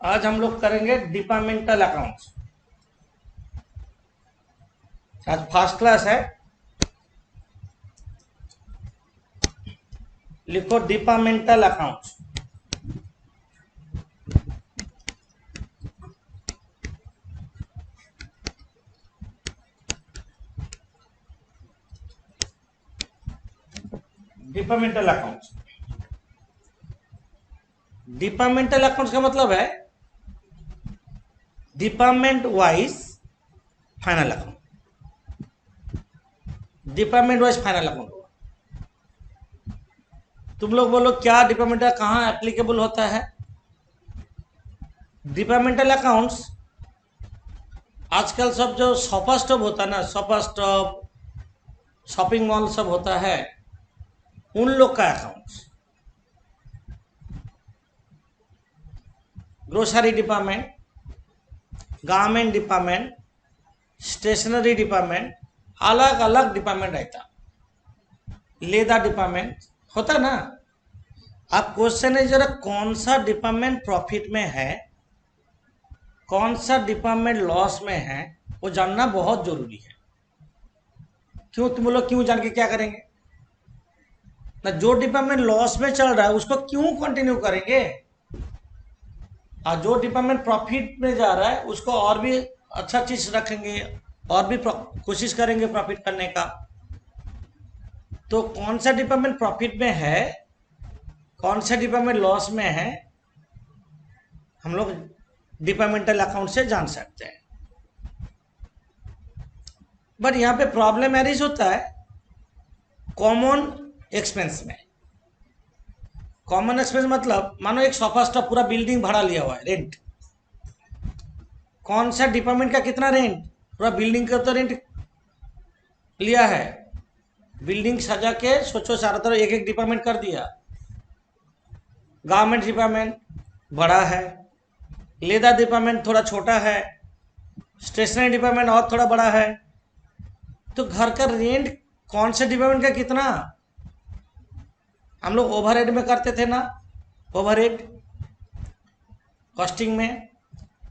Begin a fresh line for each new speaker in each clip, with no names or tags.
आज हम लोग करेंगे डिपार्टमेंटल अकाउंट्स। आज फर्स्ट क्लास है। लिखो departmental accounts. Departmental accounts, departmental accounts का मतलब है department wise final account. Department wise final account होगा। तुम लोग बोलो क्या डिपार्टमेंटल कहाँ एप्लीकेबल होता है? डिपार्टमेंटल अकाउंट्स आजकल सब जो सोफा स्टॉप होता है ना, सोफा स्टॉप, शॉपिंग मॉल सब होता है, उन लोग का accounts. Grocery department, garment department, stationery department, अलग अलग डिपार्टमेंट रहता। लेदर डिपार्टमेंट होता ना। अब क्वेश्चन है जरा कौन सा डिपार्टमेंट प्रॉफिट में है, कौन सा डिपार्टमेंट लॉस में है, वो जानना बहुत जरूरी है। क्यों? तुम लोग क्यों जान के क्या करेंगे ना? जो डिपार्टमेंट लॉस में चल रहा है उसको क्यों कंटिन्यू करेंगे, और जो डिपार्टमेंट प्रॉफिट में जा रहा है उसको और भी अच्छा चीज रखेंगे, और भी कोशिश करेंगे प्रॉफिट करने का। तो कौन सा डिपार्टमेंट प्रॉफिट में है, कौन सा डिपार्टमेंट लॉस में है, हम लोग डिपार्टमेंटल अकाउंट से जान सकते हैं। बट यहाँ पे प्रॉब्लम एरिज होता है कॉमन एक्सपेंस में। कॉमन एक्सपेंस मतलब मानो एक सोफा स्टॉप पूरा बिल्डिंग भाड़ा लिया हुआ है, रेंट। कौन सा डिपार्टमेंट का कितना रेंट? पूरा बिल्डिंग का तो रेंट लिया है। बिल्डिंग सजा के सोचो चारों तरफ एक एक डिपार्टमेंट कर दिया। गारमेंट डिपार्टमेंट बड़ा है, लेदर डिपार्टमेंट थोड़ा छोटा है, स्टेशनरी डिपार्टमेंट और थोड़ा बड़ा है। तो घर का रेंट कौन से डिपार्टमेंट का कितना? हम लोग ओवरहेड में करते थे ना, ओवरहेड कॉस्टिंग में।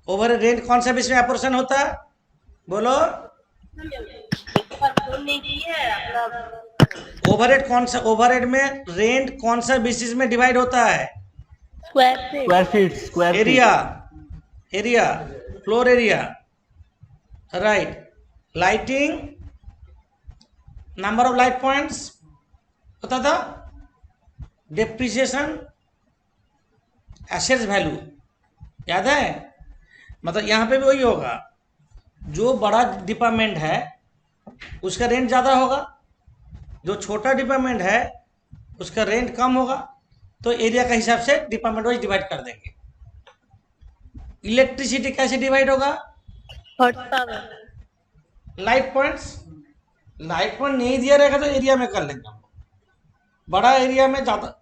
ओवरहेड रेंट कौन सा बेस में अपोर्शन होता है? बोलो। ओवरहेड कौन सा, ओवरहेड में रेंट कौन सा बेसिस में डिवाइड होता है?
Square
area,
feet.
Area, floor area, right. Lighting, number of light points होता था। डेप्रिसिएशन, एसेट्स वैल्यू, याद है? मतलब यहाँ पे भी वही होगा। जो बड़ा डिपार्टमेंट है उसका रेंट ज़्यादा होगा, जो छोटा डिपार्टमेंट है उसका रेंट कम होगा। तो एरिया के हिसाब से डिपार्टमेंट वाइज डिवाइड कर देंगे। इलेक्ट्रिसिटी कैसे डिवाइड होगा? Light points. लाइट पॉइंट नहीं दिया रहेगा तो एरिया में कर लेंगे हम लोग। बड़ा एरिया में ज़्यादा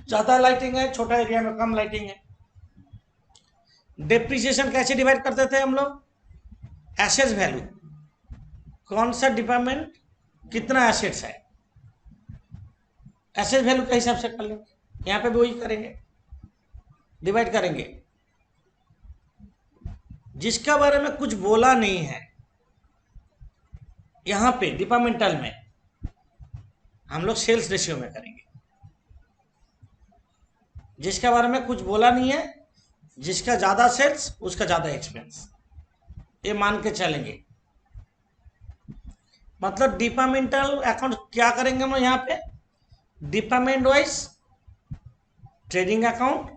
ज़्यादा लाइटिंग है, छोटा एरिया में कम लाइटिंग है। डेप्रिसिएशन कैसे डिवाइड करते थे हम लोग? एसेट्स वैल्यू, कौन सा डिपार्टमेंट कितना एसेट्स है, एसेट वैल्यू के हिसाब से कर लेंगे। यहाँ पे भी वही करेंगे, डिवाइड करेंगे। जिसका बारे में कुछ बोला नहीं है यहाँ पे डिपार्टमेंटल में, हम लोग सेल्स रेशियो में करेंगे। जिसके बारे में कुछ बोला नहीं है, जिसका ज़्यादा सेल्स उसका ज़्यादा एक्सपेंस, ये मान के चलेंगे। मतलब डिपार्टमेंटल अकाउंट क्या करेंगे हम यहाँ पे? Department wise trading account,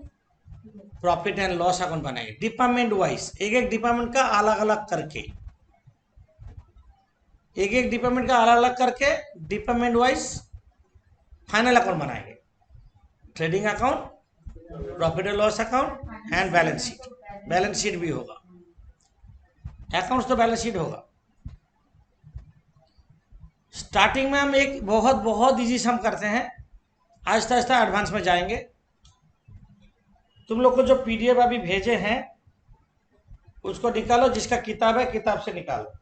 profit and loss account बनाएंगे डिपार्टमेंट वाइज, एक एक डिपार्टमेंट का अलग अलग करके, एक एक डिपार्टमेंट का अलग अलग करके डिपार्टमेंट वाइज फाइनल अकाउंट बनाएंगे। Trading account, profit and loss account and balance sheet. Balance sheet भी होगा, अकाउंट्स तो बैलेंस शीट होगा। स्टार्टिंग में हम एक बहुत बहुत इजी सम करते हैं, आहिस्ता आहिस्ता एडवांस में जाएंगे। तुम लोग को जो पीडीएफ अभी भेजे हैं उसको निकालो, जिसका किताब है किताब से निकालो।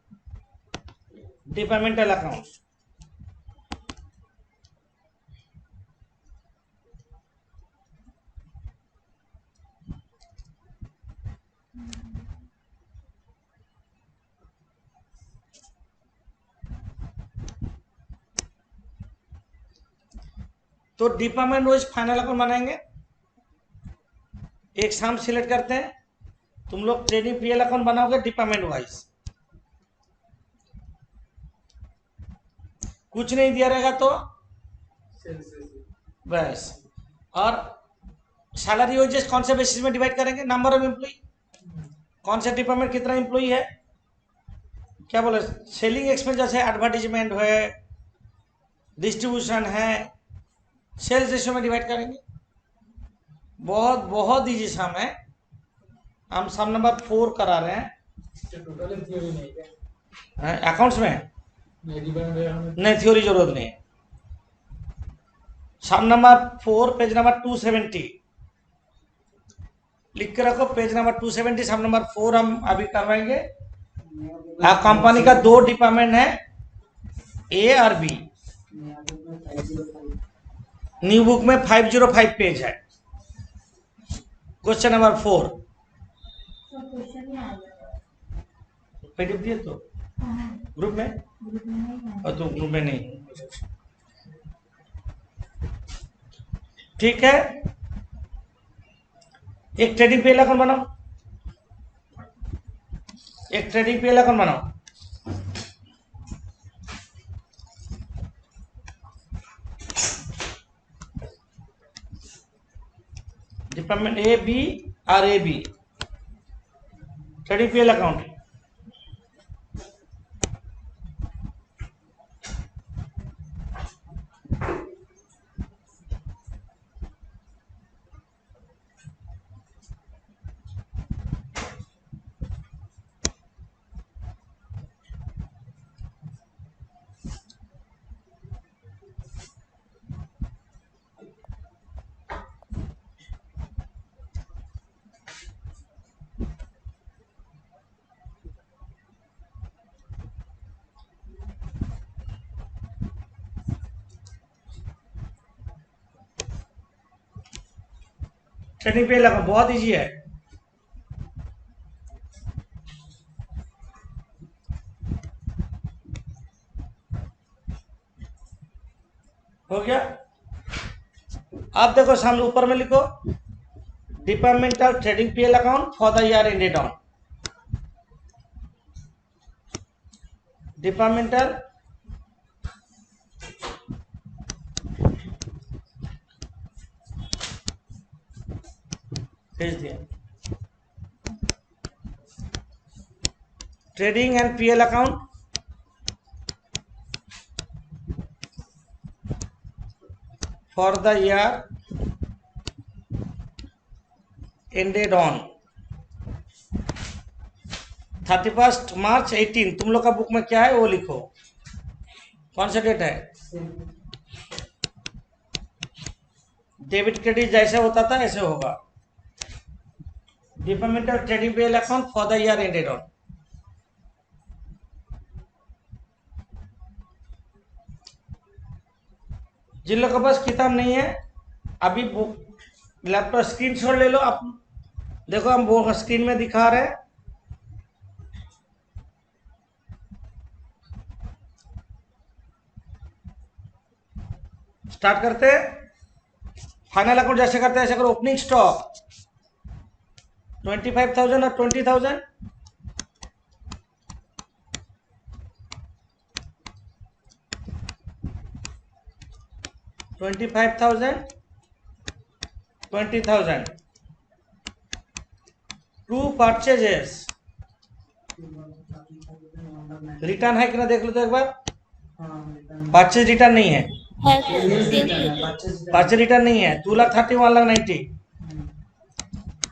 डिपार्टमेंटल अकाउंट्स, तो डिपार्टमेंट वाइज फाइनल अकाउंट बनाएंगे। एक साम सिलेक्ट करते हैं, तुम लोग ट्रेडिंग पीएल अकाउंट बनाओगे डिपार्टमेंट वाइज। कुछ नहीं दिया रहेगा तो बस। और सैलरी वेजेस कौन से बेसिस में डिवाइड करेंगे? नंबर ऑफ एम्प्लॉय, कौन से डिपार्टमेंट कितना एम्प्लॉय है, क्या बोले, सेलिंग एक्सपेंस जैसे एडवर्टीजमेंट है, डिस्ट्रीब्यूशन है, सेल्स रेशियो में डिवाइड करेंगे। बहुत बहुत इजी सम है। हम सम नंबर 4 करा रहे हैं। अकाउंट्स में नहीं, थ्योरी जरूरत नहीं है। सम नंबर 4 पेज नंबर 270 लिख के रखो। पेज नंबर 270 सम नंबर 4 हम अभी करवाएंगे। कंपनी का 2 डिपार्टमेंट है, ए और बी। न्यू बुक में 505 पेज है। क्वेश्चन नंबर 4 पीडीएफ दिए तो ग्रुप में, और तो ग्रुप में नहीं, ठीक है। एक ट्रेडिंग पीएल अकाउंट बनाओ, एक ट्रेडिंग पीएल अकाउंट बनाओ। डिपार्टमेंट ए बी और A B, trading PL account. Trading PL account बहुत इजी है। हो गया। अब देखो सामने ऊपर में लिखो, departmental trading PL account for the year ended on. Departmental भेज दिया। Trading and PL account for the year ended on 31 March 18। तुम लोग का बुक में क्या है वो लिखो, कौन सा डेट है। डेबिट क्रेडिट जैसे होता था ऐसे होगा। Departmental trading PL account for the year ended on. जिन लोगों के पास किताब नहीं है, अभी बुक लैपटॉप स्क्रीनशॉट ले लो। आप देखो, हम वो स्क्रीन में दिखा रहे हैं। स्टार्ट करते हैं। फाइनल अकाउंट जैसे करते हैं ऐसे करो। ओपनिंग स्टॉक 25,000 और 20,000। $25,000 $20,000। To purchases. रिटर्न है कि ना देख लो तो एक बार। परचेज रिटर्न नहीं है, परचेज रिटर्न नहीं है। 2,30,000 1,90,000।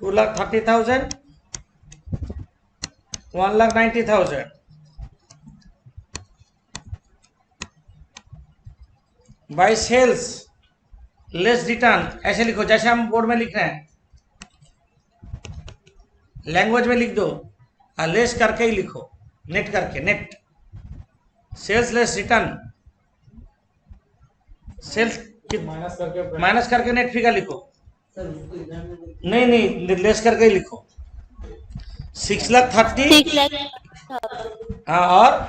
2,30,000 1,90,000। बाई सेल्स लेस रिटर्न, ऐसे लिखो जैसे हम बोर्ड में लिख रहे हैं। लैंग्वेज में लिख दो और लेस करके ही लिखो, नेट करके। Net sales less return, sales minus करके नेट फिगर लिखो। नहीं नहीं, लेस करके ही लिखो। 6,30,000 और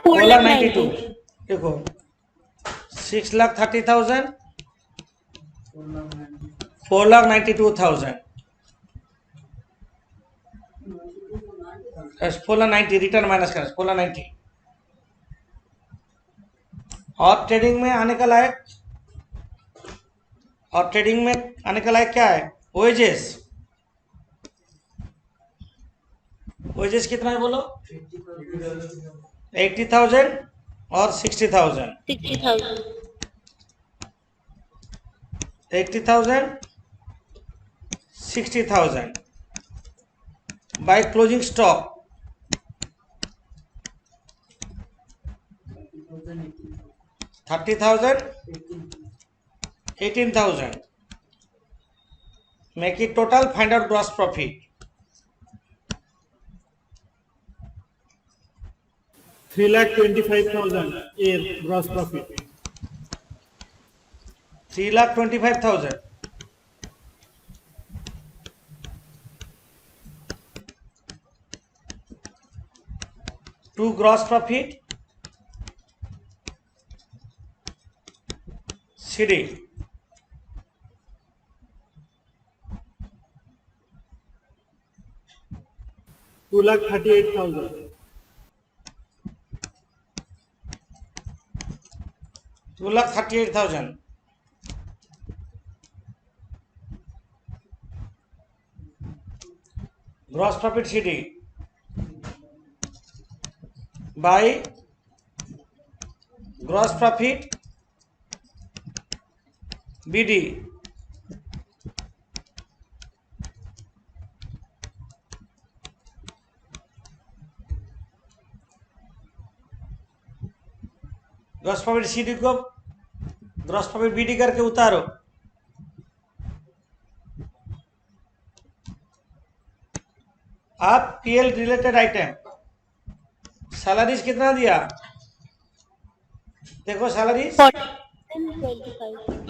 4,92,000। देखो 6,30,000, 4,92,000, 4,90 रिटर्न माइनस कर 4,90। और ट्रेडिंग में आने का लायक, और ट्रेडिंग में आने का लायक क्या है? वेजेस। वेजेस कितना है बोलो? 80,000 और 60,000। 80,000, 60,000 by closing stock 30,000, 18,000. Make it total, find out gross profit.
3,25,000 year gross profit.
3,25,000. To gross profit, CD.
Two lakh 38,000.
2,38,000. Gross profit CD by gross profit BD. Gross profit CD को gross profit BD करके उतारो। आप PL related item salaries कितना दिया? देखो salaries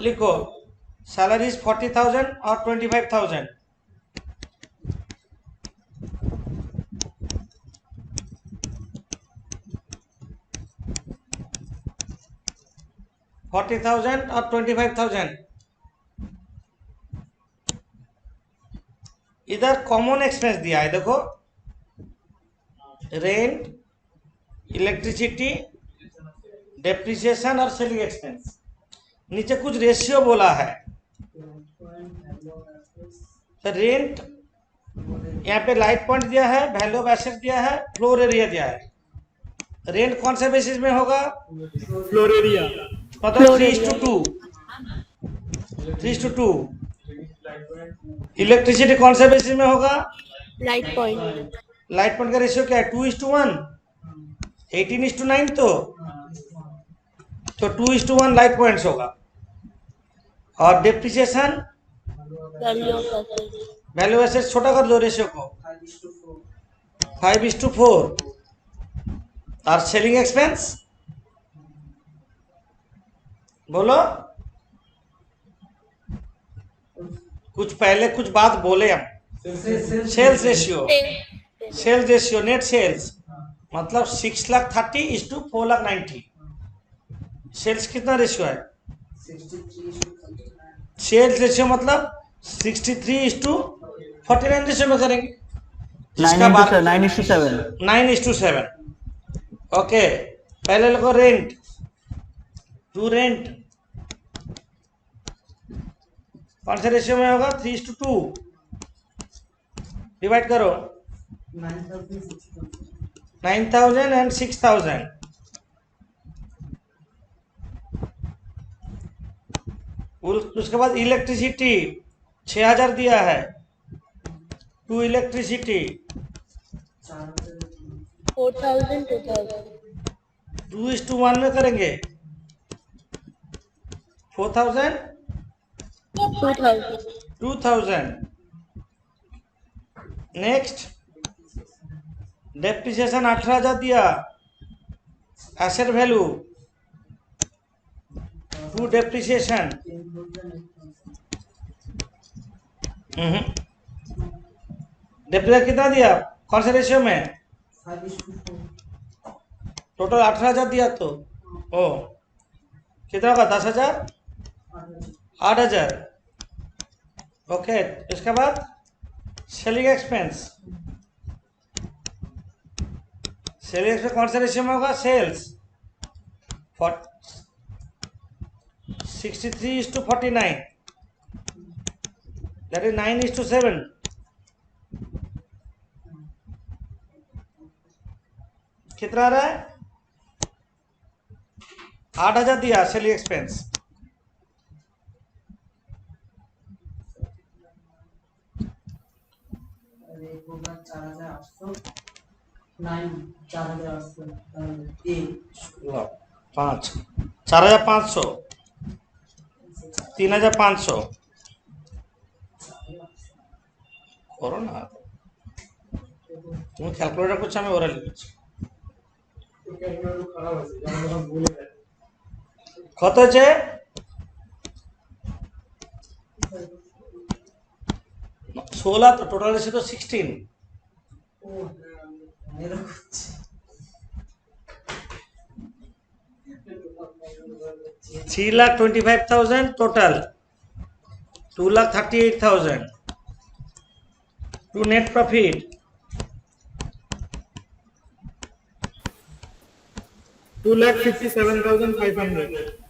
लिखो, salaries 40,000 और 25,000। $40,000 और 25,000। इधर कॉमन एक्सपेंस दिया है, देखो रेंट, इलेक्ट्रिसिटी, डेप्रिसिएशन और सेलिंग एक्सपेंस। नीचे कुछ रेशियो बोला है, तो रेंट यहाँ पे लाइट पॉइंट दिया है, वैल्यू ऑफ एसेट दिया है, फ्लोर एरिया दिया है। रेंट कौन से बेसिस में होगा?
फ्लोर एरिया
मतलब 3:2। 3:2। इलेक्ट्रिसिटी कौन से बेसिस में होगा?
Light point.
लाइट पॉइंट का रेशियो क्या है? 2:1। 18:9 तो 2:1 लाइट पॉइंट्स होगा। और डेप्रिसिएशन, वैल्यू एसेट छोटा कर दो रेशियो को, 5:4। और सेलिंग एक्सपेंस बोलो, कुछ पहले कुछ बात बोले हम। Sales ratio, sales ratio, net sales मतलब 6,30,490। सेल्स कितना रेशियो है? सेल्स रेशियो मतलब 63:49 रेशियो में करेंगे। 9:7। ओके, पहले लोगों रेंट, टू रेंट कौन से रेशियो में होगा? 3:2। डिवाइड करो 9,000 एंड 6,000। उसके बाद इलेक्ट्रिसिटी 6,000 दिया है, टू इलेक्ट्रिसिटी
4,000, 2,000।
2:1 में करेंगे। 4,000, 2,000। नेक्स्ट डेप्रिसिएशन 18,000 दिया, asset value to depreciation depreciation कितना दिया? कौन से रेशियो में? टोटल 18,000 दिया तो ओ कितना होगा? 10,000, 8,000। ओके, इसके बाद सेलिंग एक्सपेंस। सेलिंग एक्सपेंस कौन सा रेशियो में होगा? Sales 63:49, that is 9:7। कितना आ रहा है? 8,000 दिया सेलिंग एक्सपेंस। पाँच 4,500, 3,500 करो ना তুমি ক্যালকুলেটর করছো, আমি ওরা লিখেছি। কত হচ্ছে? 16, তো টোটাল এসে তো 16। 3,25,000 total, 2,38,000 to net profit
2,57,500.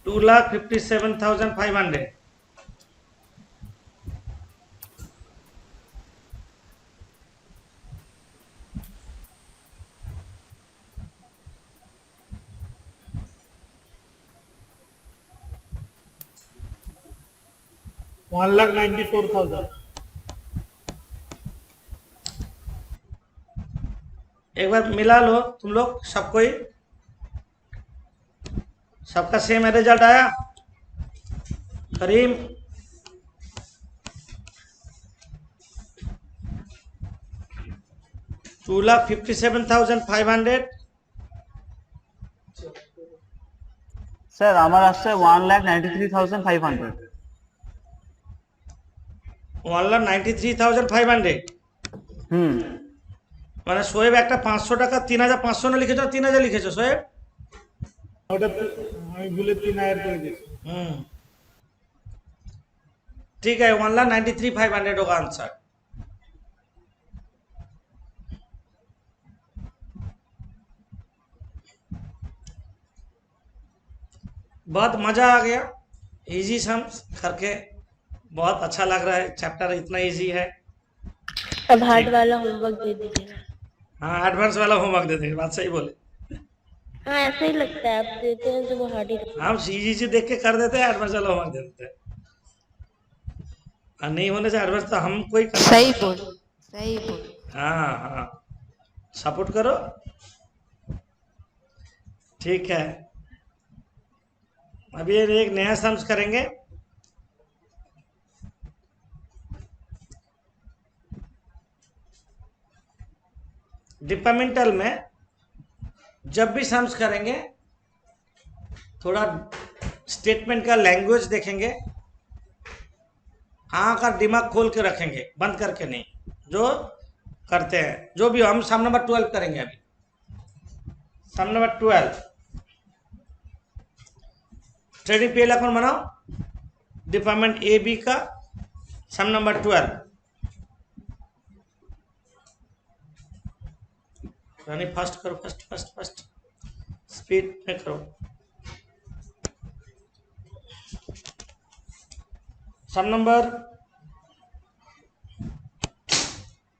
2,57,500।
$1,94,000.
एक बार मिला लो तुम लोग सबको ही, सबका सेम रिजल्ट आया? करीम, $2,57,500।
স্যার আমার আসছে 1,93,500।
1,93,500।
হুম
মানে সোয়েব একটা 500 টাকা 3,500 না লিখেছো, 3,000 লিখেছো সোয়েব?
ওটা আমি ভুলে 3,000 করে দিয়েছি।
ठीक है, 1,93,500 होगा आंसर। बहुत मजा आ गया, इजी सम्स करके बहुत अच्छा लग रहा है। चैप्टर इतना इजी है।
अब हार्ड वाला होमवर्क दे दीजिएगा।
हाँ, एडवांस वाला होमवर्क दे देंगे, बात सही बोले।
हाँ ऐसा ही लगता है, आप देते हैं तो वो हार्ड ही लगता
हम इजी देख के कर देते हैं, एडवांस वाला होमवर्क दे देते हैं। और नहीं होने से एडवांस तो हम कोई कर।
सही बोल, सही बोल।
हाँ हाँ, सपोर्ट करो। ठीक है, अभी एक नया सम्स करेंगे। डिपार्टमेंटल में जब भी सम्स करेंगे थोड़ा स्टेटमेंट का लैंग्वेज देखेंगे, आँख का दिमाग खोल के रखेंगे, बंद करके नहीं। जो करते हैं, जो भी हम सम नंबर 12 करेंगे अभी। Sum number 12 trading PL account बनाओ, डिपार्टमेंट ए बी का सम नंबर 12। रानी फास्ट करो, फास्ट फास्ट फास्ट, स्पीड में करो। Sum number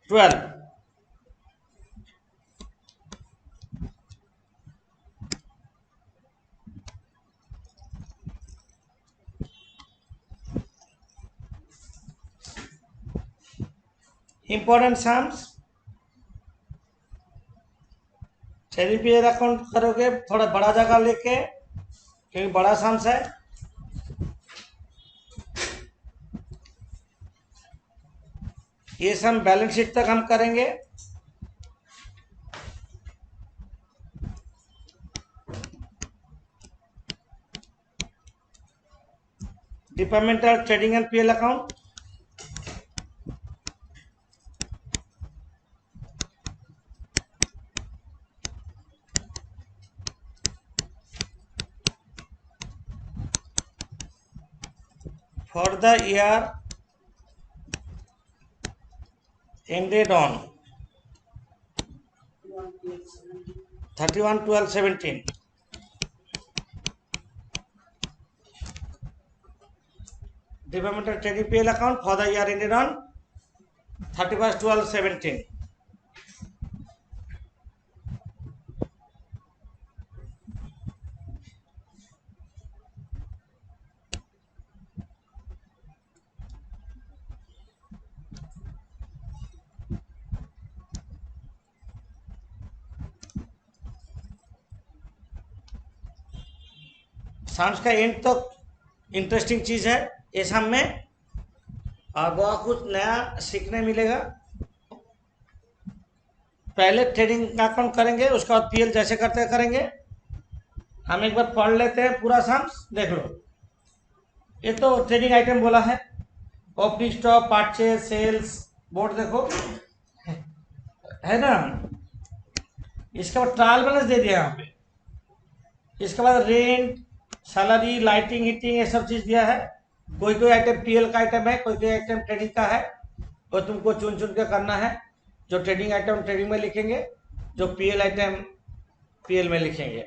12। Important sums trading PL account करोगे थोड़ा बड़ा जगह लेके, क्योंकि बड़ा सम्स है। ये सम बैलेंस शीट तक हम करेंगे। Departmental trading and PL account, for the year ended on 31/12/17. Department of Trading PL account for the year ended on 31/12/17. Science का एंड तो इंटरेस्टिंग चीज है एग्जाम में और बहुत कुछ नया सीखने मिलेगा। पहले ट्रेडिंग का अकाउंट करेंगे, उसके बाद पीएल जैसे करते करेंगे। हम एक बार पढ़ लेते हैं पूरा साइंस, देख लो। ये तो ट्रेडिंग आइटम बोला है, opening stock, purchase, sales, board देखो है ना। इसके बाद ट्रायल बैलेंस दे दिया यहाँ पे। इसके बाद रेंट, सैलरी, लाइटिंग, हीटिंग, ये सब चीज दिया है। कोई कोई आइटम पीएल का आइटम है, कोई कोई आइटम ट्रेडिंग का है, और तुमको चुन चुन के करना है। जो ट्रेडिंग आइटम ट्रेडिंग में लिखेंगे, जो पीएल आइटम पीएल में लिखेंगे।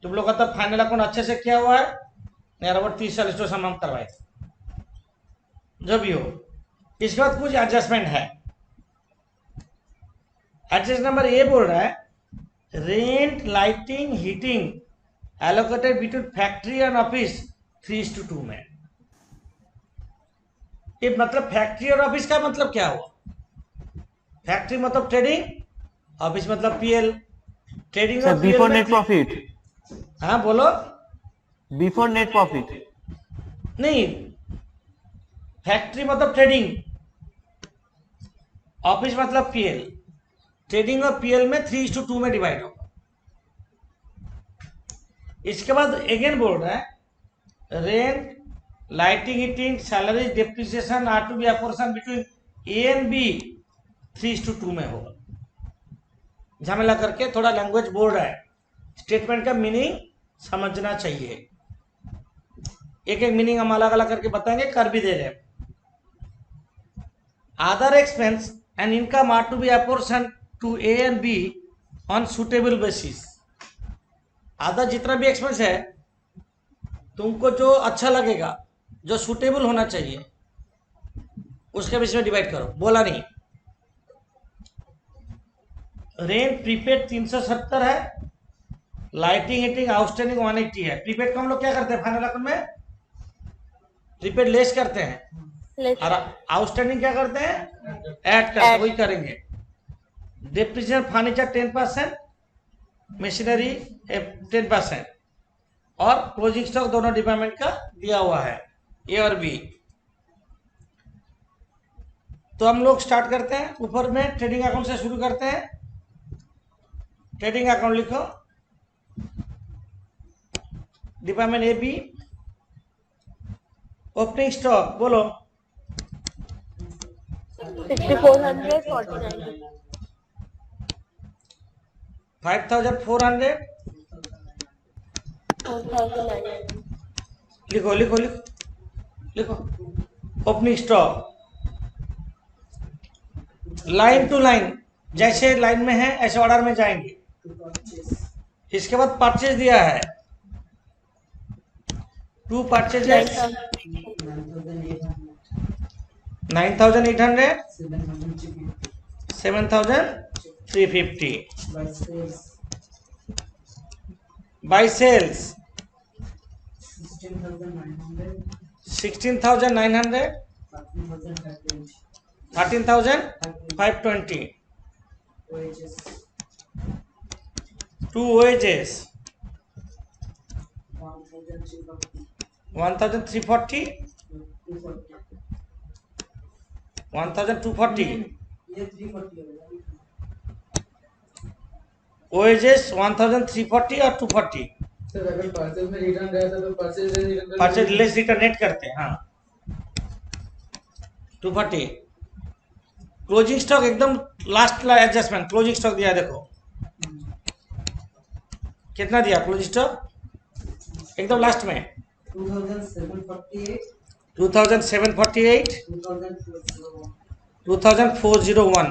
तुम लोग का तो फाइनल अकाउंट अच्छे से किया हुआ है, बराबर 30-40 तो हम करवाए थे, जो भी हो। इसके बाद कुछ एडजस्टमेंट है। एडजस्ट नंबर ए बोल रहा है rent, lighting, heating allocated between factory and office 3:2 में। ये मतलब फैक्ट्री और ऑफिस का मतलब क्या हुआ? फैक्ट्री मतलब ट्रेडिंग, ऑफिस मतलब पीएल। ट्रेडिंग और
बिफोर नेट प्रॉफिट।
हाँ बोलो।
बिफोर नेट प्रॉफिट
नहीं, फैक्ट्री मतलब ट्रेडिंग, ऑफिस मतलब पीएल। ट्रेडिंग और पीएल में 3:2 में डिवाइड होगा। इसके बाद अगेन बोल रहा है rent, lighting, heating, salary, depreciation are to be apportion between A and B 3:2 में होगा। झमेला करके थोड़ा लैंग्वेज बोल रहा है, स्टेटमेंट का मीनिंग समझना चाहिए। एक एक मीनिंग हम अलग अलग करके बताएंगे, कर भी दे रहे हैं। Other expense and income are to be apportion to A and B on suitable basis. Other जितना भी एक्सपेंस है, तुमको जो अच्छा लगेगा, जो सुटेबल होना चाहिए, उसके बेस में डिवाइड करो। बोला नहीं। रेंट प्रीपेड 370 है, लाइटिंग हीटिंग आउटस्टैंडिंग 180 है। प्रीपेड को हम लोग क्या करते हैं फाइनल अकाउंट में? प्रीपेड लेस करते हैं, और आउटस्टैंडिंग क्या करते हैं? ऐड करते हैं, वही करेंगे। डेप्रिसिएशन फर्नीचर 10%, मशीनरी 10%, और क्लोजिंग स्टॉक दोनों डिपार्टमेंट का दिया हुआ है, ए और बी। तो हम लोग स्टार्ट करते हैं। ऊपर में ट्रेडिंग अकाउंट से शुरू करते हैं। ट्रेडिंग अकाउंट लिखो, department A B. Opening stock बोलो
6400 49
5400
4900
लिखो लिखो लिखो लिखो। Opening stock line to line, जैसे लाइन में है ऐसे ऑर्डर में जाएंगे। इसके बाद परचेज दिया है, 2 purchases 9,800 7,350। By sales 16,900 13,520। 2 wages 1,340 1,240। wages 1,340 और 240।
सर अगर परचेज में रिटर्न रहता तो
परचेज लेस रिटर्न नेट करते हैं। हाँ 240। क्लोजिंग स्टॉक एकदम लास्ट एडजस्टमेंट, क्लोजिंग स्टॉक दिया देखो कितना दिया क्लोजिंग स्टॉक एकदम लास्ट में
2748,
2748,
2401.
2401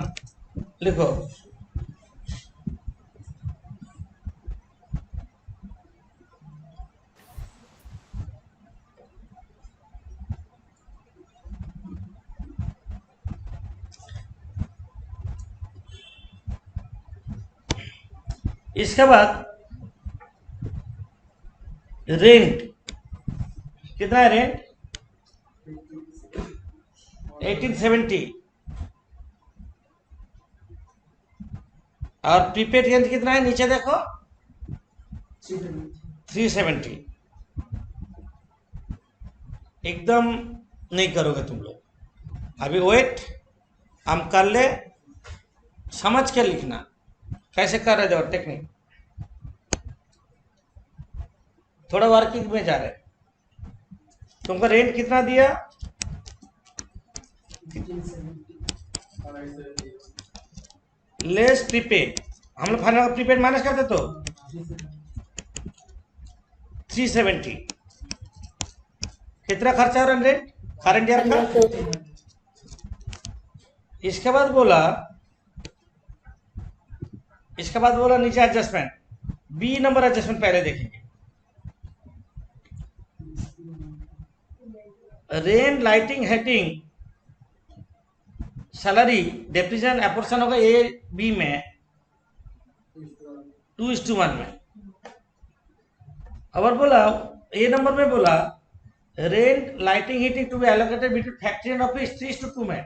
लिखो। इसके बाद रेंट कितना है? रेंट 1870 और प्रीपेड रेंट कितना है? नीचे देखो 370। एकदम नहीं करोगे तुम लोग। अभी वेट हम कर ले, समझ के लिखना कैसे कर रहे थे और टेक्निक। थोड़ा वर्किंग में जा रहे। तुमको रेंट कितना दिया? Less prepaid. हम लोग फाइनल प्रीपेड माइनस करते तो 370। कितना खर्चा हो रहा है रेंट करंट ईयर का? इसके बाद बोला नीचे एडजस्टमेंट। बी नंबर एडजस्टमेंट पहले देखेंगे। Rent, lighting, heating, salary, depreciation, apportionment होगा ए बी में 2:1 में। और बोला ए नंबर में बोला rent, lighting, heating to be allocated between factory and office 3:2 में।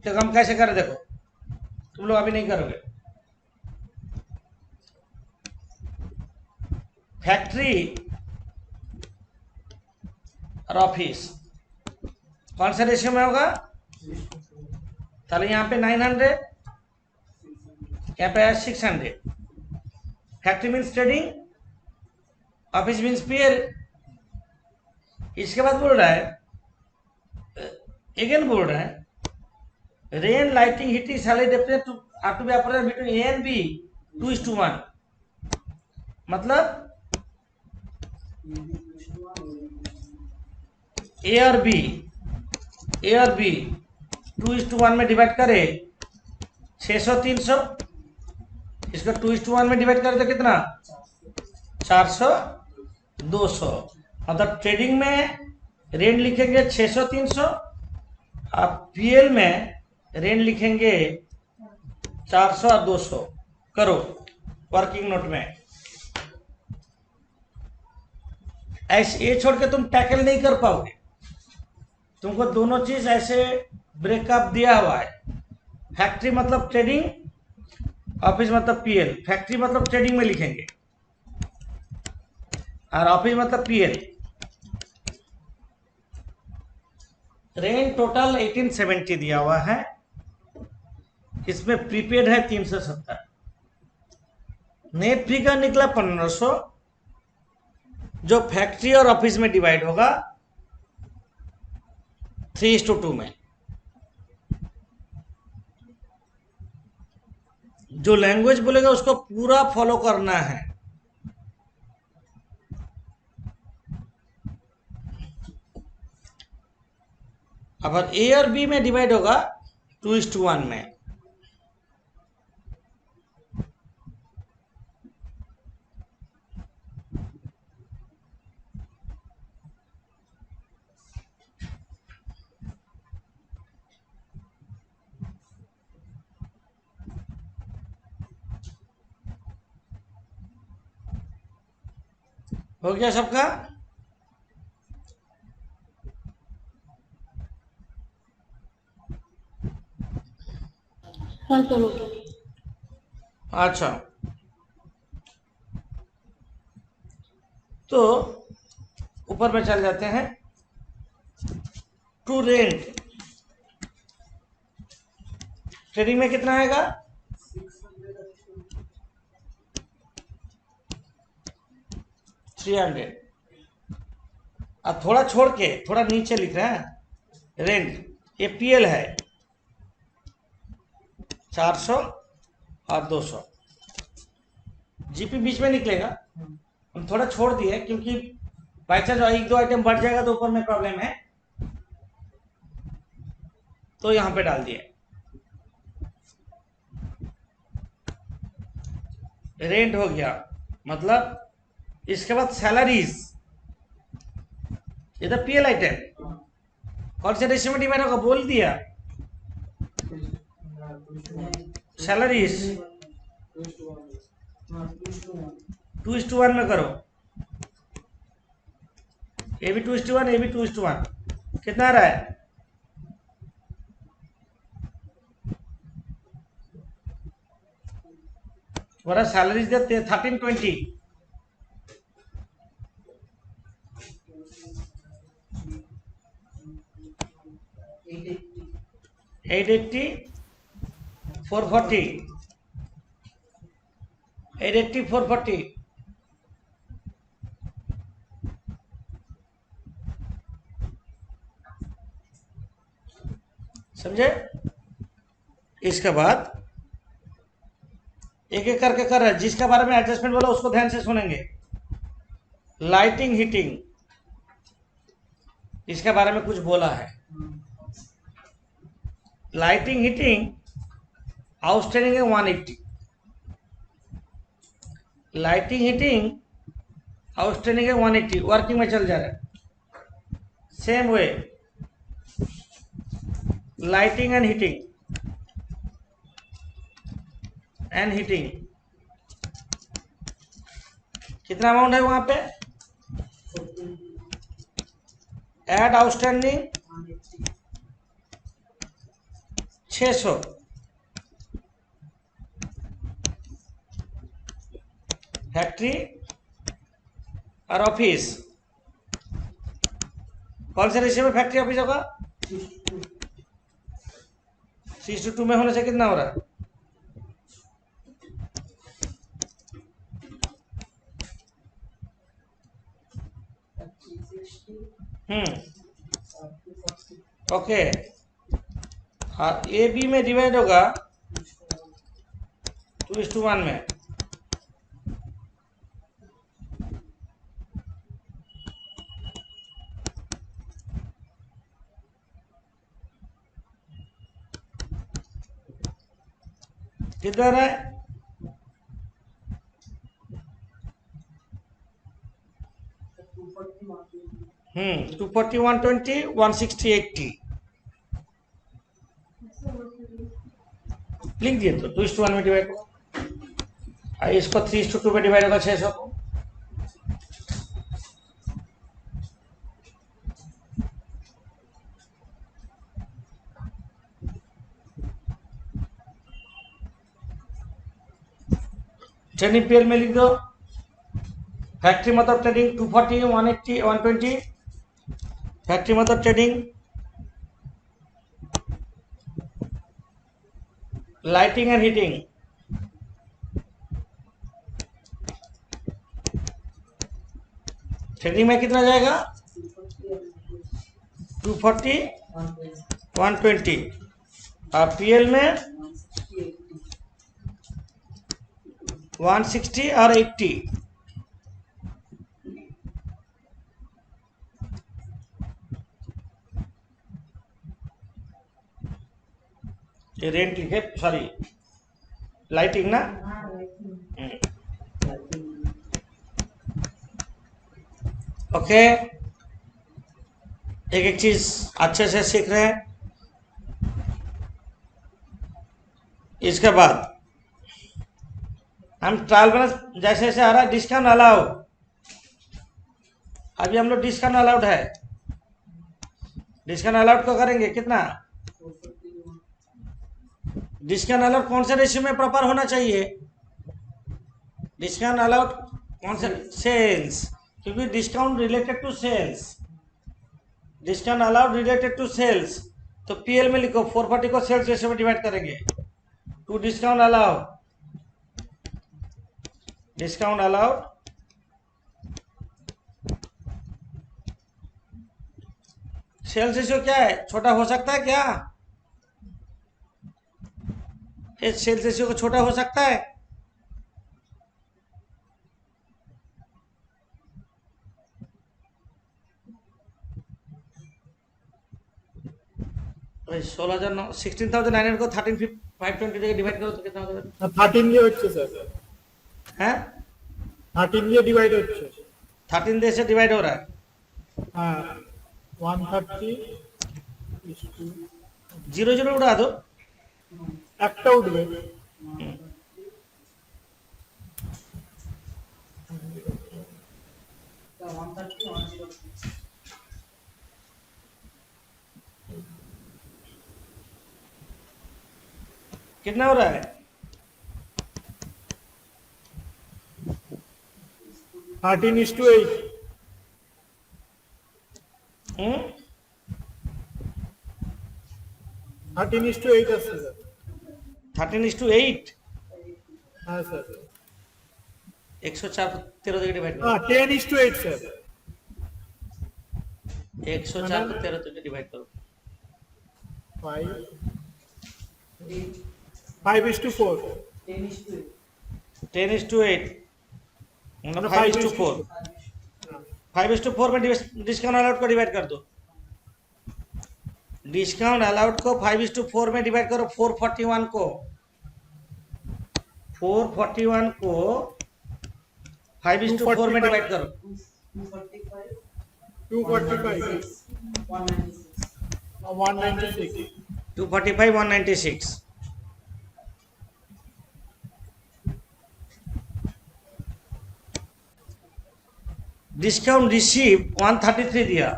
तो हम कैसे करें देखो, तुम लोग अभी नहीं करोगे। फैक्ट्री और ऑफिस कौन सा रेशियो में होगा? चलो यहाँ पे 900, यहाँ पे 600। Factory means trading, office means PL. इसके बाद बोल रहा है, अगेन बोल रहा है rent, lighting, heating, salary, depreciation are to be operated between A and B 2:1। मतलब ए और बी 2:1 में डिवाइड करे 600 300। इसको 2:1 में डिवाइड करे तो कितना? 400 200। मतलब ट्रेडिंग में रेंट लिखेंगे 600 300 और पीएल में रेंट लिखेंगे 400 और 200। करो वर्किंग नोट में। ऐसे ये छोड़ के तुम टैकल नहीं कर पाओगे। तुमको दोनों चीज ऐसे ब्रेकअप दिया हुआ है। फैक्ट्री मतलब ट्रेडिंग, ऑफिस मतलब पीएल। फैक्ट्री मतलब ट्रेडिंग में लिखेंगे और ऑफिस मतलब पीएल। रेंट टोटल 1870 दिया हुआ है, इसमें प्रीपेड है 370। नेट फिगर निकला 1500, जो फैक्ट्री और ऑफिस में डिवाइड होगा 3:2 में। जो लैंग्वेज बोलेगा उसको पूरा फॉलो करना है। अगर ए और बी में डिवाइड होगा 2:1 में। हो गया सबका?
हाँ सर हो गया।
अच्छा, तो ऊपर में चल जाते हैं। टू रेंट ट्रेडिंग में कितना आएगा? 300। अब थोड़ा छोड़ के थोड़ा नीचे लिख रहे हैं रेंट। ये पीएल है 400 और 200। जीपी बीच में निकलेगा। हम थोड़ा छोड़ दिए क्योंकि बाई चांस एक दो आइटम बढ़ जाएगा तो ऊपर में प्रॉब्लम है, तो यहां पे डाल दिए। रेंट हो गया, मतलब इसके बाद सैलरीज, ये तो पीएल आइटम कौन से रेशियो में डिवाइड होगा बोल दिया, सैलरीज 2:1 में करो, ये भी 2:1, ये भी 2:1, कितना आ रहा है? तुम्हारा सैलरीज देते 1320, 880, 440, 880, 440, समझे? इसके बाद एक एक करके कर रहे हैं, जिसके बारे में एडजस्टमेंट बोला उसको ध्यान से सुनेंगे। लाइटिंग हीटिंग, इसके बारे में कुछ बोला है। लाइटिंग हीटिंग आउटस्टैंडिंग है 180, लाइटिंग हीटिंग आउटस्टैंडिंग है 180, वर्किंग में चल जा रहा है। Same way lighting and heating कितना अमाउंट है वहां पे? एड आउटस्टैंडिंग 600, फैक्ट्री और ऑफिस, कौन से रेशियो में फैक्ट्री ऑफिस होगा? 6:2 में होने से कितना हो रहा है? ओके, हाँ, ए बी में डिवाइड होगा 2:1 में। किधर है? हम्म, 240, 120, 160, 80 लिख दिए तो 2:1 में डिवाइड होगा। इसको 3:2 में डिवाइड होगा 600 को। ट्रेडिंग पीएल में लिख दो, फैक्ट्री मतलब ट्रेडिंग 240, 180, 120, फैक्ट्री मतलब trading, lighting and heating, trading में कितना जाएगा? 240, 120, और पीएल में 160 और 80। ये रेंट लिखे, सॉरी लाइटिंग ना। ओके, एक एक चीज अच्छे से सीख रहे हैं। इसके बाद हम ट्रायल बैलेंस जैसे जैसे आ रहा है, डिस्काउंट अलाउ, अभी हम लोग डिस्काउंट अलाउड है, डिस्काउंट अलाउड को करेंगे कितना? डिस्काउंट अलाउड कौन से रेशियो में प्रॉपर होना चाहिए? डिस्काउंट अलाउड कौन से? सेल्स, क्योंकि discount related to sales, discount allowed related to sales, तो पीएल में लिखो 440 को सेल्स रेशियो में डिवाइड करेंगे to discount allowed, discount allowed sales ratio क्या है? छोटा हो सकता है क्या? इस सेल्स रेशियो को छोटा हो सकता है? भाई 16,900 को 13,520 থেকে ডিভাইড করো তো कितना होता है
13 দিয়ে হচ্ছে স্যার,
हैं
13 দিয়ে ডিভাইড হচ্ছে।
13 देश से डिवाइड हो रहा है।
হ্যাঁ 130
जीरो जीरो उड़ा दो।
একটা উঠবে।
कितना हो रहा है
13:8।
हम्म
13:8 আছে স্যার।
13:8।
হ্যাঁ স্যার।
104 को 13 থেকে ডিভাইড करो।
10:8 স্যার।
104 को 13 থেকে ডিভাইড करो।
5:4।
10:8 मतलब 5:4। 5:4 में डिस्काउंट अलाउड को डिवाइड कर दो। डिस्काउंट अलाउड को 5:4 में डिवाइड करो। 441 को 5:4 में डिवाइड करो।
245 196
245 196। डिस्काउंट रिसीव 133 दिया।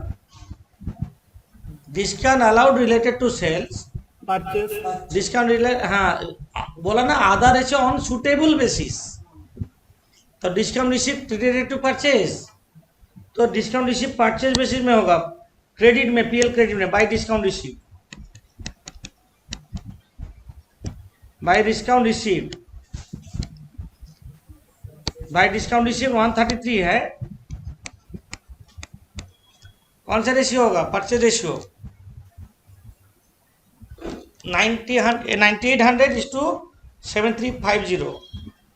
Discount allowed related to sales.
Purchase
discount related हाँ बोला ना आधा रेशियो ऑन सुटेबल बेसिस। तो discount receive related to purchase, तो डिस्काउंट रिसीव परचेज बेसिस में होगा। क्रेडिट में पीएल क्रेडिट में by discount receive, by discount receive, by discount receive 133 है। कौन सा रेशियो होगा purchase ratio 9800 is to 7350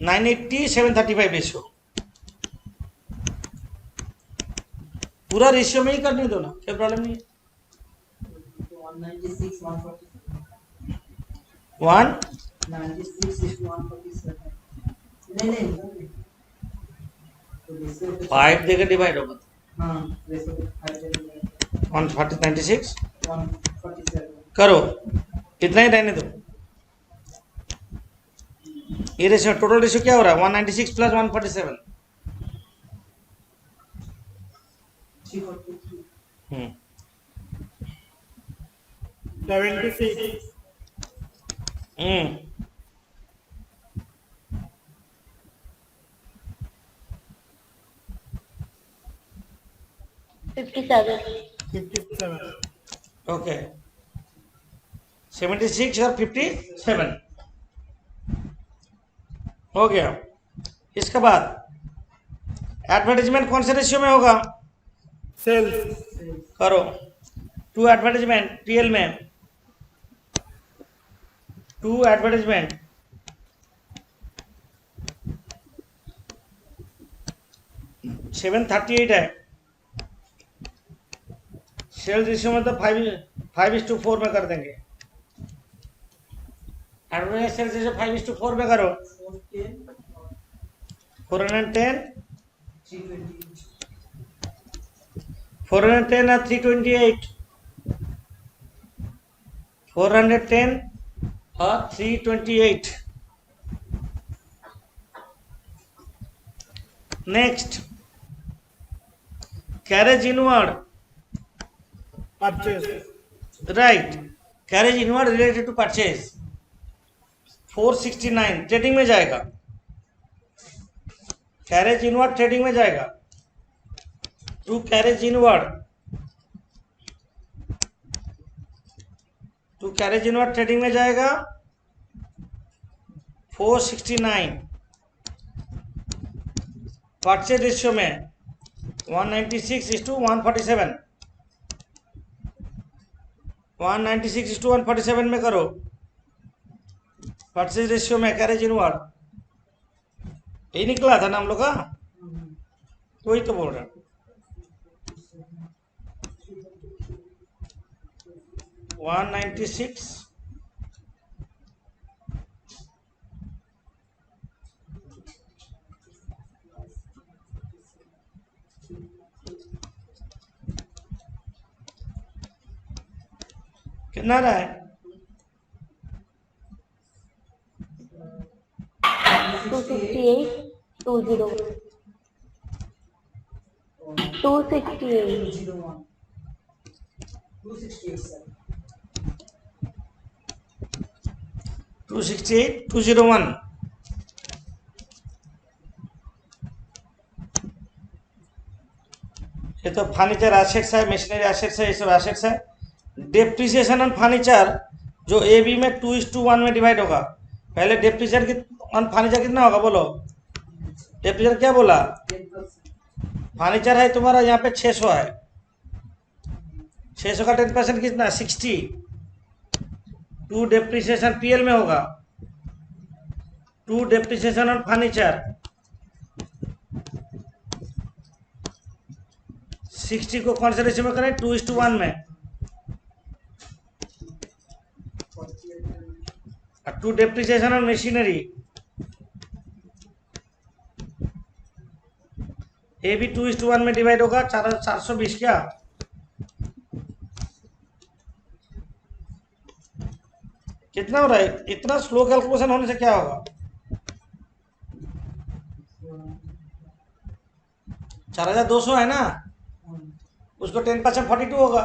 980 735 ratio. पूरा रेशियो में ही करने दो ना, कोई प्रॉब्लम नहीं है।
196 147
1
96 is 147 नहीं
5 देकर डिवाइड होगा
हाँ
196
147
करो, इतना ही रहने दो। ये रेशियो टोटल रेशियो क्या हो रहा है 196 प्लस 147।
343
76
57
57
ओके 76 और 57 हो गया। इसके बाद एडवर्टाइजमेंट कौन से रेशियो में होगा
सेल्स
करो। टू एडवर्टाइजमेंट टीएल में 2 एडवर्टाइजमेंट 738 है। सेल्स रेशियो में तो 5:4 में कर देंगे। एडवर्टाइज सेल्स रेशियो 5:4 में करो। 410 410 और 328 410 और 328। Next carriage inward
purchase
right. Carriage inward related to purchase 469 trading में जाएगा। कैरेज इनवर्ड ट्रेडिंग में जाएगा। टू कैरेज इनवर्ड ट्रेडिंग में जाएगा 469। परचेज रेशियो में 196:147 196:147 में करो। परचेज रेशियो में कैरेज इनवर्ड यही निकला था ना हम लोग का, वही तो बोल रहे हैं। 196 कितना रहा है?
268, 20, 268.
201. 268, sir.
268 201 ये तो फर्नीचर एसेट्स है, मशीनरी एसेट्स है, ये सब एसेट्स है। डेप्रिसिएशन ऑन फर्नीचर जो AB में 2:1 में डिवाइड होगा। पहले डेप्रिसिएशन की ऑन फर्नीचर कितना होगा बोलो? डेप्रिसिएशन क्या बोला?
10%.
फर्नीचर है तुम्हारा यहाँ पे 600 है, 600 का 10% कितना? 60। टू डेप्रिसिएशन PL में होगा, टू डेप्रिसिएशन ऑन फर्नीचर 60 को कौन से रेशियो में करें? 2:1 में। और टू डेप्रिसिएशन ऑन मशीनरी ये भी 2:1 में डिवाइड होगा। 420 क्या? कितना हो रहा है? इतना स्लो कैलकुलेशन होने से क्या होगा? 4200 है ना, उसको 10% 42 होगा।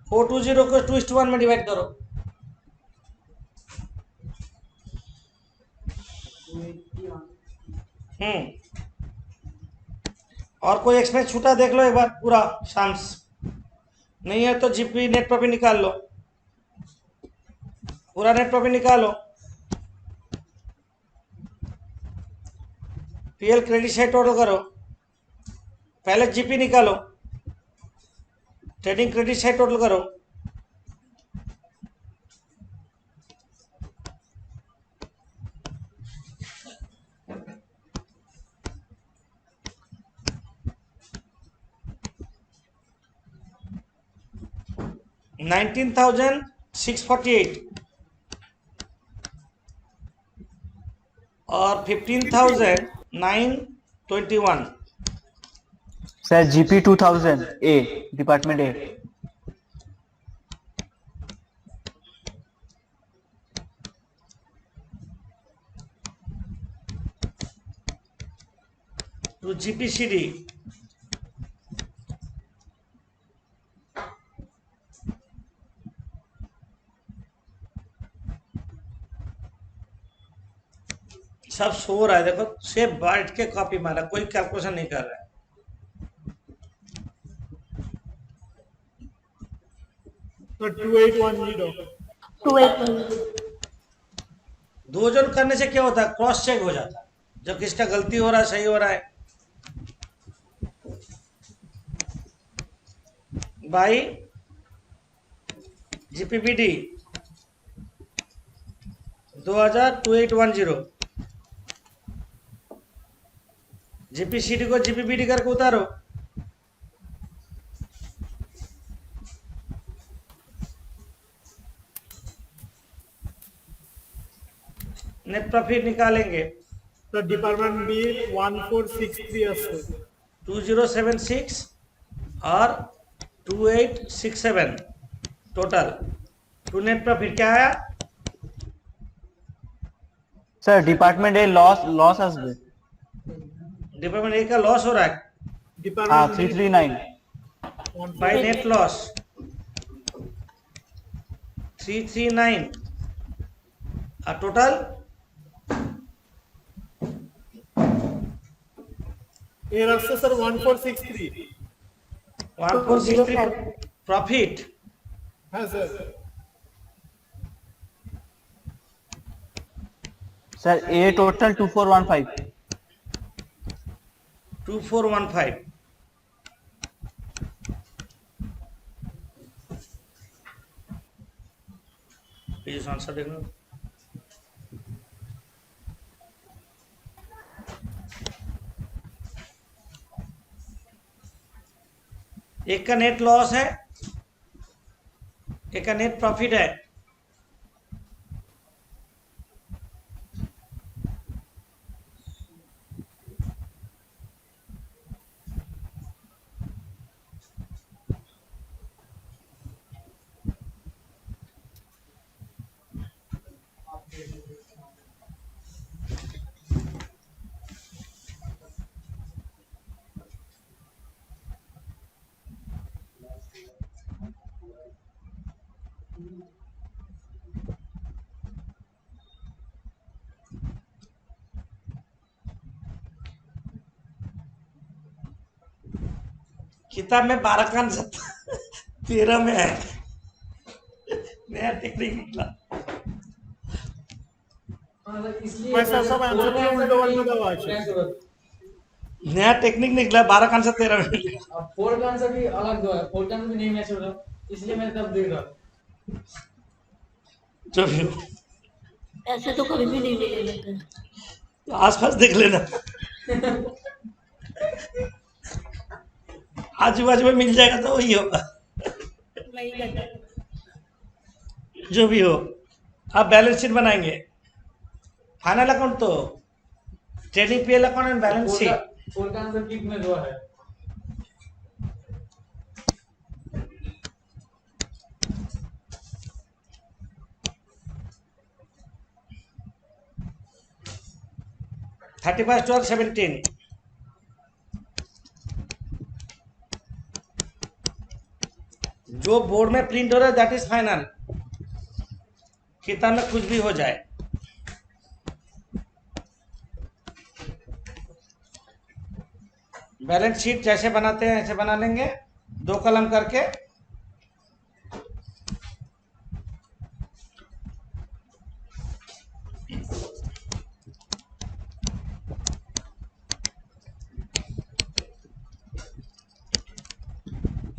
420 को 2:1 में डिवाइड करो।
280.
और कोई एक्सपेंस छूटा देख लो एक बार पूरा शाम्स, नहीं है तो जीपी नेट प्रॉफिट निकाल लो, पूरा नेट प्रॉफिट निकालो। PL क्रेडिट साइड टोटल करो, पहले जीपी निकालो, ट्रेडिंग क्रेडिट साइड टोटल करो। $19,648 और 15,921।
Sir GP 2000 A department A।
To GPCD सब सो रहा है, देखो सिर्फ बैठ के कॉपी मारा, कोई कैलकुलेशन नहीं कर रहा है।
तो 2810.
281.
दो जन करने से क्या होता है? क्रॉस चेक हो जाता है, जब किसका गलती हो रहा है सही हो रहा है। बाई GPBD 2810, GPCD को GPBD करके उतारो। नेट प्रॉफिट निकालेंगे।
तो डिपार्टमेंट बी 1463 আছে
2076 और 2867 टोटल। टू नेट प्रॉफिट क्या आया?
सर डिपार्टमेंट A लॉस আসবে।
डिपार्टमेंट ए का लॉस हो रहा है
हाँ
डिपार्टमेंट
339।
बाय नेट लॉस 339 और टोटल
এর আছে স্যার 1463।
1463 प्रॉफिट।
হ্যাঁ sir
sir A total 2415।
2415 please answer देखना। एक का नेट लॉस है, एक का नेट प्रॉफिट है। किताब में 12 का आंसर 13 में है। नया टेक्निक निकला।
पैसा सब आंसर में उल्टो वाला दवा है।
नया टेक्निक निकला, 12 का आंसर 13 में निकला।
अब फोर का आंसर भी अलग दो है, फोर का आंसर भी नहीं मैच हो रहा, इसलिए मैं तब देख रहा हूँ।
जो भी हो,
ऐसे तो कभी भी नहीं मिलेगा।
तो आसपास देख लेना, आजू बाजू में मिल जाएगा तो वही होगा।
वही करता है।
जो भी हो, अब बैलेंस शीट बनाएंगे। फाइनल अकाउंट तो trading PL account and balance sheet.
Four का आंसर किक में दो है।
थर्टी फर्स्ट और 17 जो बोर्ड में प्रिंट हो रहा है दैट इज फाइनल। किताब में कुछ भी हो जाए। बैलेंस शीट जैसे बनाते हैं ऐसे बना लेंगे, 2 कलम करके।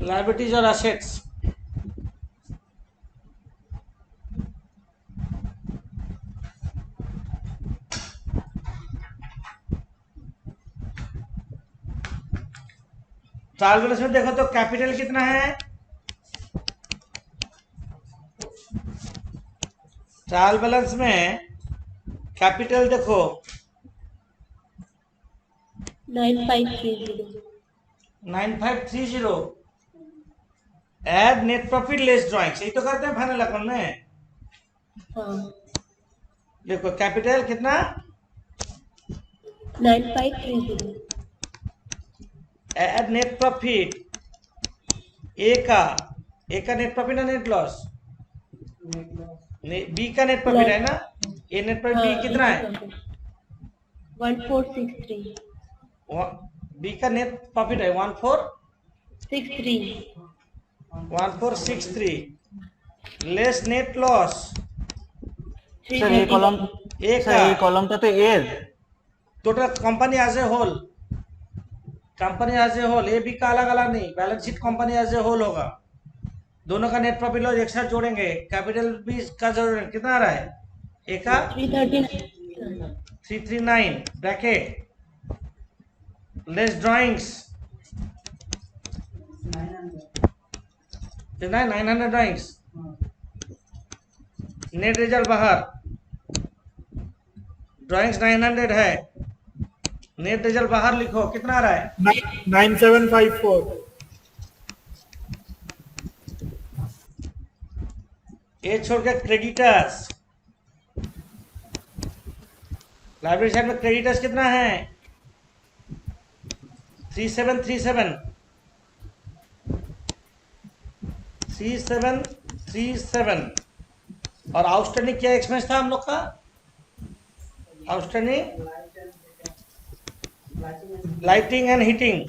लायबिलिटीज और असेट्स। ट्रायल बैलेंस में देखो तो कैपिटल कितना है। ट्रायल बैलेंस में कैपिटल देखो
9530।
9530। Add net profit less drawings, यही तो करते हैं फाइनल अकाउंट में।
हाँ
देखो कैपिटल कितना
9530।
एड नेट प्रॉफिट ए का नेट प्रॉफिट है नेट लॉस, बी का नेट प्रॉफिट है ना। ए नेट प्रॉफिट बी कितना है
1463।
बी का नेट प्रॉफिट है
63।
1463 लेस नेट लॉस।
सर ये कॉलम,
ए
सर ये
का
कॉलम तो A.
Total company as a whole, company as a whole, A B का अलग अलग नहीं, balance sheet company as a whole होगा। दोनों का नेट प्रॉफिट लॉस एक साथ जोड़ेंगे। कैपिटल भी का जरूरत कितना आ रहा है, ए का 339 ब्रैकेट लेस ड्राइंग्स कितना है 900 ड्राइंग्स। नेट रिजल्ट बाहर, ड्राइंग्स 900 है, नेट रिजल्ट बाहर लिखो कितना आ रहा है
9754।
ए छोड़ के क्रेडिटर्स, लाइब्रेरी साइड में क्रेडिटर्स कितना है 3737 3737। और आउटस्टैंडिंग क्या एक्सपेंस था हम लोग का, outstanding lighting and heating.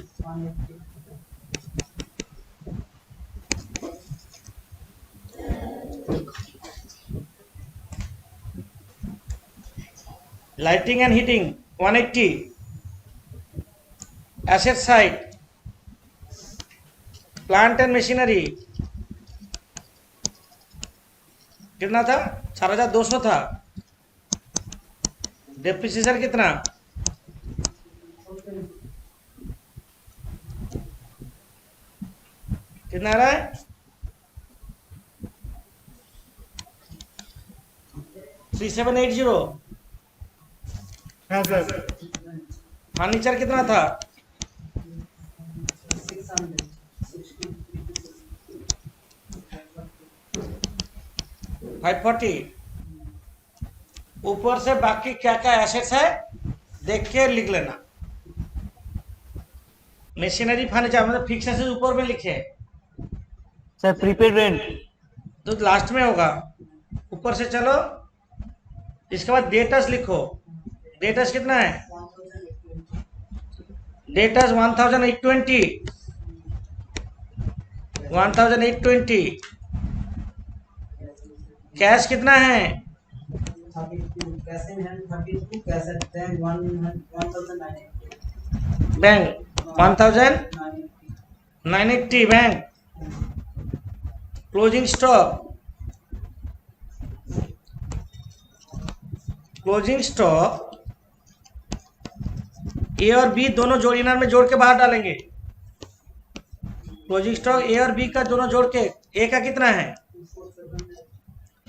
Lighting and heating 180। Asset side plant and machinery कितना था 4200 था। डेप्रिसिएशन कितना कितना आ रहा है 3780।
हाँ सर।
फर्नीचर कितना था? 540। ऊपर से बाकी क्या क्या एसेट्स है देख के लिख लेना। मशीनरी फर्नीचर मतलब फिक्स एसेट ऊपर में लिखे हैं,
सर प्रीपेड रेंट।
तो लास्ट में होगा। ऊपर से चलो, इसके बाद डेटर्स लिखो। डेटर्स कितना है? डेटर्स 1820। 1820। कैश कितना है?
32 cash in hand 32 cash at bank 1980
bank 1980 bank. Closing stock, closing stock ए और बी दोनों जोड़ीदार में जोड़ के बाहर डालेंगे। क्लोजिंग स्टॉक ए और बी का दोनों जोड़ के, ए का कितना है?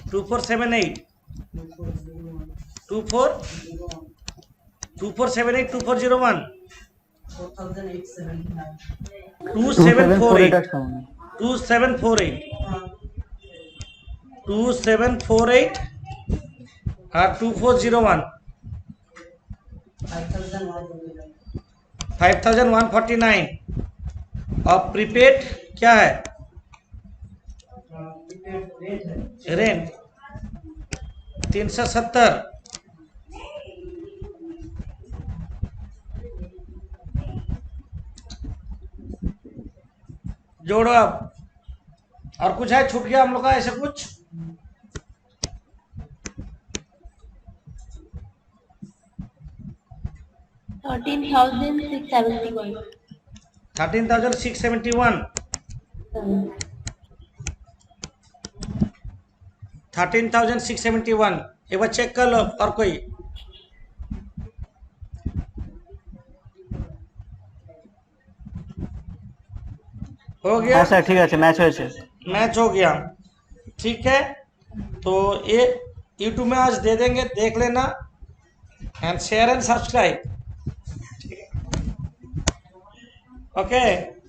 2478 2478 2401 2748 2748 2748 और 2401 5149। और प्रीपेड क्या है? रेंट 370। जोड़ो अब। और कुछ है छूट गया हम लोग का ऐसा कुछ?
$13,671।
13,671। 13,671 एक बार चेक कर लो। और कोई? हो गया?
हाँ सर ठीक है, मैच হয়েছে।
मैच हो गया, ठीक है। तो ये यूट्यूब में आज दे देंगे, देख लेना and share and subscribe. Okay.